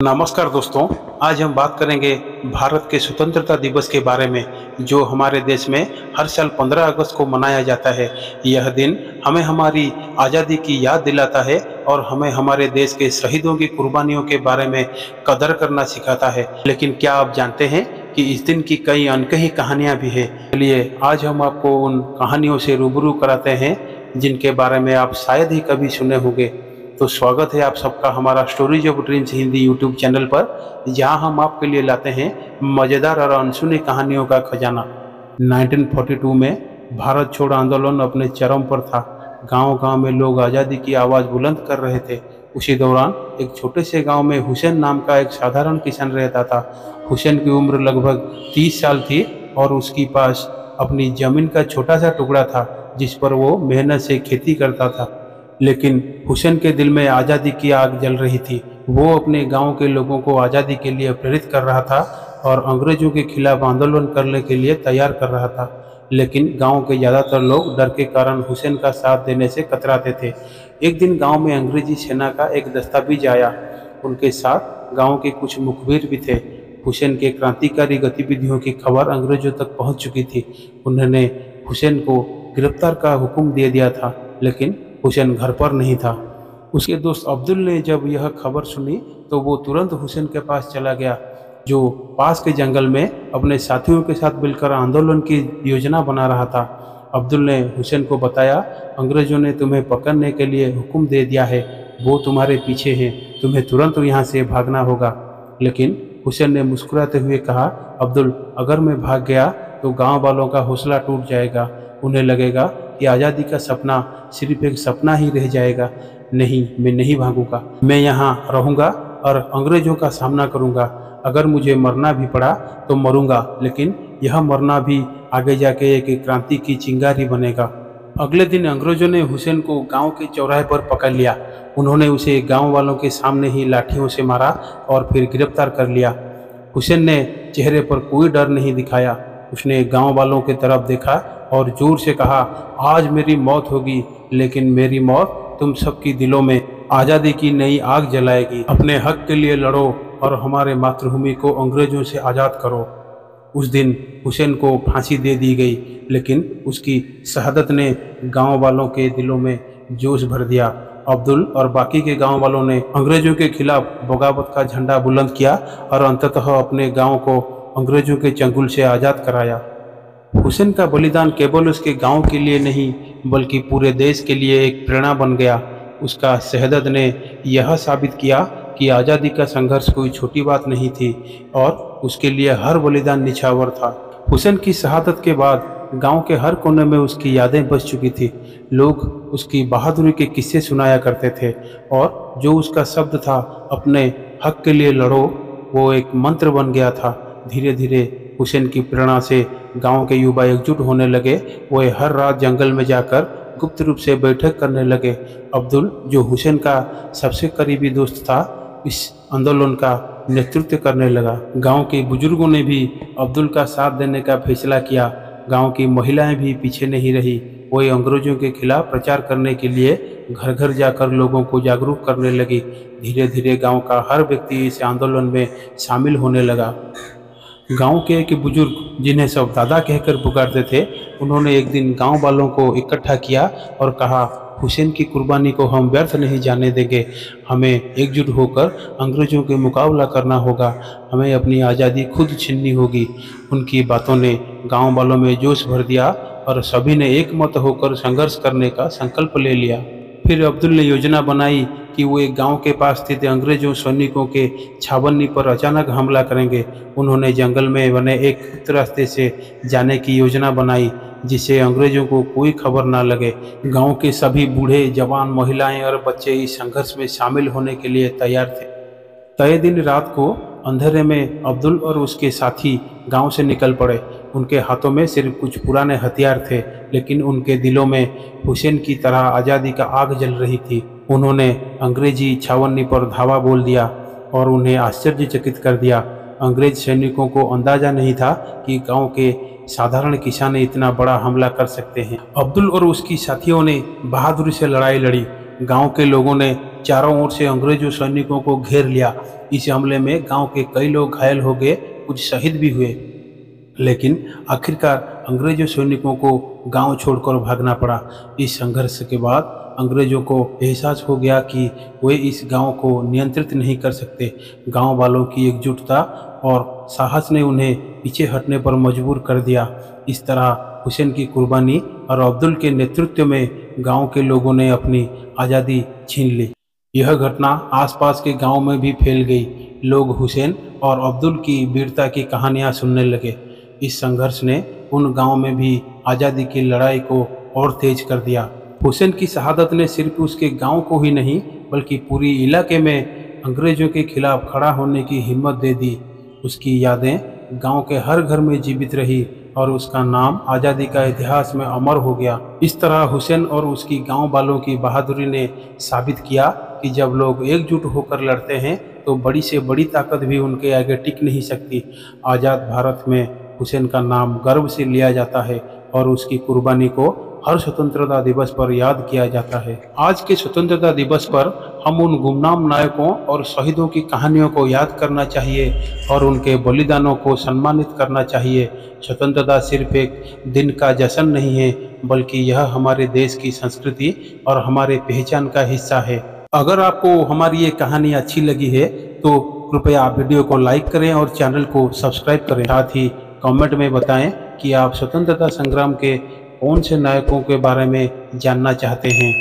नमस्कार दोस्तों। आज हम बात करेंगे भारत के स्वतंत्रता दिवस के बारे में, जो हमारे देश में हर साल 15 अगस्त को मनाया जाता है। यह दिन हमें हमारी आज़ादी की याद दिलाता है और हमें हमारे देश के शहीदों की कुर्बानियों के बारे में कदर करना सिखाता है। लेकिन क्या आप जानते हैं कि इस दिन की कई अनकही कहानियाँ भी हैं। चलिए आज हम आपको उन कहानियों से रूबरू कराते हैं जिनके बारे में आप शायद ही कभी सुने होंगे। तो स्वागत है आप सबका हमारा stories of dreams Hindi YouTube channel पर, जहां हम आपके लिए लाते हैं मज़ेदार और अनसुनी कहानियों का खजाना। 1942 में भारत छोड़ आंदोलन अपने चरम पर था। गांव-गांव में लोग आज़ादी की आवाज़ बुलंद कर रहे थे। उसी दौरान एक छोटे से गांव में हुसैन नाम का एक साधारण किसान रहता था। हुसैन की उम्र लगभग 30 साल थी और उसके पास अपनी ज़मीन का छोटा सा टुकड़ा था जिस पर वो मेहनत से खेती करता था। लेकिन हुसैन के दिल में आज़ादी की आग जल रही थी। वो अपने गांव के लोगों को आज़ादी के लिए प्रेरित कर रहा था और अंग्रेजों के खिलाफ आंदोलन करने के लिए तैयार कर रहा था। लेकिन गांव के ज़्यादातर लोग डर के कारण हुसैन का साथ देने से कतराते थे। एक दिन गांव में अंग्रेजी सेना का एक दस्तावेज आया। उनके साथ गांव के कुछ मुखबिर भी थे। हुसैन के क्रांतिकारी गतिविधियों की खबर अंग्रेजों तक पहुंच चुकी थी। उन्होंने हुसैन को गिरफ्तार का हुक्म दे दिया था, लेकिन हुसैन घर पर नहीं था। उसके दोस्त अब्दुल ने जब यह खबर सुनी तो वो तुरंत हुसैन के पास चला गया, जो पास के जंगल में अपने साथियों के साथ मिलकर आंदोलन की योजना बना रहा था। अब्दुल ने हुसैन को बताया, अंग्रेजों ने तुम्हें पकड़ने के लिए हुक्म दे दिया है, वो तुम्हारे पीछे हैं, तुम्हें तुरंत यहाँ से भागना होगा। लेकिन हुसैन ने मुस्कुराते हुए कहा, अब्दुल, अगर मैं भाग गया तो गांव वालों का हौसला टूट जाएगा। उन्हें लगेगा कि आज़ादी का सपना सिर्फ एक सपना ही रह जाएगा। नहीं, मैं नहीं भागूंगा। मैं यहाँ रहूँगा और अंग्रेज़ों का सामना करूँगा। अगर मुझे मरना भी पड़ा तो मरूँगा, लेकिन यह मरना भी आगे जाके एक क्रांति की चिंगारी बनेगा। अगले दिन अंग्रेज़ों ने हुसैन को गांव के चौराहे पर पकड़ लिया। उन्होंने उसे गांव वालों के सामने ही लाठियों से मारा और फिर गिरफ्तार कर लिया। हुसैन ने चेहरे पर कोई डर नहीं दिखाया। उसने गांव वालों की तरफ देखा और जोर से कहा, आज मेरी मौत होगी, लेकिन मेरी मौत तुम सबकी दिलों में आज़ादी की नई आग जलाएगी। अपने हक के लिए लड़ो और हमारे मातृभूमि को अंग्रेजों से आज़ाद करो। उस दिन हुसैन को फांसी दे दी गई, लेकिन उसकी शहादत ने गांव वालों के दिलों में जोश भर दिया। अब्दुल और बाकी के गांव वालों ने अंग्रेजों के खिलाफ बगावत का झंडा बुलंद किया और अंततः अपने गांव को अंग्रेजों के चंगुल से आज़ाद कराया। हुसैन का बलिदान केवल उसके गांव के लिए नहीं, बल्कि पूरे देश के लिए एक प्रेरणा बन गया। उसका शहादत ने यह साबित किया कि आज़ादी का संघर्ष कोई छोटी बात नहीं थी और उसके लिए हर बलिदान निछावर था। हुसैन की शहादत के बाद गांव के हर कोने में उसकी यादें बस चुकी थी। लोग उसकी बहादुरी के किस्से सुनाया करते थे और जो उसका शब्द था, अपने हक के लिए लड़ो, वो एक मंत्र बन गया था। धीरे धीरे हुसैन की प्रेरणा से गांव के युवा एकजुट होने लगे। वे हर रात जंगल में जाकर गुप्त रूप से बैठक करने लगे। अब्दुल, जो हुसैन का सबसे करीबी दोस्त था, इस आंदोलन का नेतृत्व करने लगा। गांव के बुजुर्गों ने भी अब्दुल का साथ देने का फैसला किया। गांव की महिलाएं भी पीछे नहीं रही। वे अंग्रेजों के खिलाफ प्रचार करने के लिए घर घर जाकर लोगों को जागरूक करने लगी। धीरे धीरे गांव का हर व्यक्ति इस आंदोलन में शामिल होने लगा। गांव के एक बुजुर्ग, जिन्हें सब दादा कहकर पुकारते थे, उन्होंने एक दिन गांव वालों को इकट्ठा किया और कहा, हुसैन की कुर्बानी को हम व्यर्थ नहीं जाने देंगे। हमें एकजुट होकर अंग्रेजों के मुकाबला करना होगा। हमें अपनी आज़ादी खुद छीननी होगी। उनकी बातों ने गांव वालों में जोश भर दिया और सभी ने एक मत होकर संघर्ष करने का संकल्प ले लिया। फिर अब्दुल ने योजना बनाई कि वो एक गांव के पास स्थित अंग्रेजों सैनिकों के छावनी पर अचानक हमला करेंगे। उन्होंने जंगल में बने एक गुप्त रास्ते से जाने की योजना बनाई, जिससे अंग्रेजों को कोई खबर ना लगे। गांव के सभी बूढ़े, जवान, महिलाएं और बच्चे इस संघर्ष में शामिल होने के लिए तैयार थे। तय दिन रात को अंधेरे में अब्दुल और उसके साथी गांव से निकल पड़े। उनके हाथों में सिर्फ कुछ पुराने हथियार थे, लेकिन उनके दिलों में हुसैन की तरह आज़ादी का आग जल रही थी। उन्होंने अंग्रेजी छावनी पर धावा बोल दिया और उन्हें आश्चर्यचकित कर दिया। अंग्रेज सैनिकों को अंदाजा नहीं था कि गांव के साधारण किसान इतना बड़ा हमला कर सकते हैं। अब्दुल और उसकी साथियों ने बहादुरी से लड़ाई लड़ी। गांव के लोगों ने चारों ओर से अंग्रेजों सैनिकों को घेर लिया। इस हमले में गांव के कई लोग घायल हो गए, कुछ शहीद भी हुए। लेकिन आखिरकार अंग्रेजों सैनिकों को गांव छोड़कर भागना पड़ा। इस संघर्ष के बाद अंग्रेजों को एहसास हो गया कि वे इस गांव को नियंत्रित नहीं कर सकते। गांव वालों की एकजुटता और साहस ने उन्हें पीछे हटने पर मजबूर कर दिया। इस तरह हुसैन की कुर्बानी और अब्दुल के नेतृत्व में गांव के लोगों ने अपनी आज़ादी छीन ली। यह घटना आसपास के गांव में भी फैल गई। लोग हुसैन और अब्दुल की वीरता की कहानियां सुनने लगे। इस संघर्ष ने उन गांव में भी आज़ादी की लड़ाई को और तेज कर दिया। हुसैन की शहादत ने सिर्फ उसके गांव को ही नहीं बल्कि पूरी इलाके में अंग्रेजों के खिलाफ खड़ा होने की हिम्मत दे दी। उसकी यादें गांव के हर घर में जीवित रही और उसका नाम आज़ादी का इतिहास में अमर हो गया। इस तरह हुसैन और उसकी गांव वालों की बहादुरी ने साबित किया कि जब लोग एकजुट होकर लड़ते हैं तो बड़ी से बड़ी ताकत भी उनके आगे टिक नहीं सकती। आज़ाद भारत में हुसैन का नाम गर्व से लिया जाता है और उसकी कुर्बानी को हर स्वतंत्रता दिवस पर याद किया जाता है। आज के स्वतंत्रता दिवस पर हम उन गुमनाम नायकों और शहीदों की कहानियों को याद करना चाहिए और उनके बलिदानों को सम्मानित करना चाहिए। स्वतंत्रता सिर्फ एक दिन का जश्न नहीं है बल्कि यह हमारे देश की संस्कृति और हमारे पहचान का हिस्सा है। अगर आपको हमारी ये कहानी अच्छी लगी है तो कृपया वीडियो को लाइक करें और चैनल को सब्सक्राइब करें। साथ ही कमेंट में बताएं कि आप स्वतंत्रता संग्राम के कौन से नायकों के बारे में जानना चाहते हैं।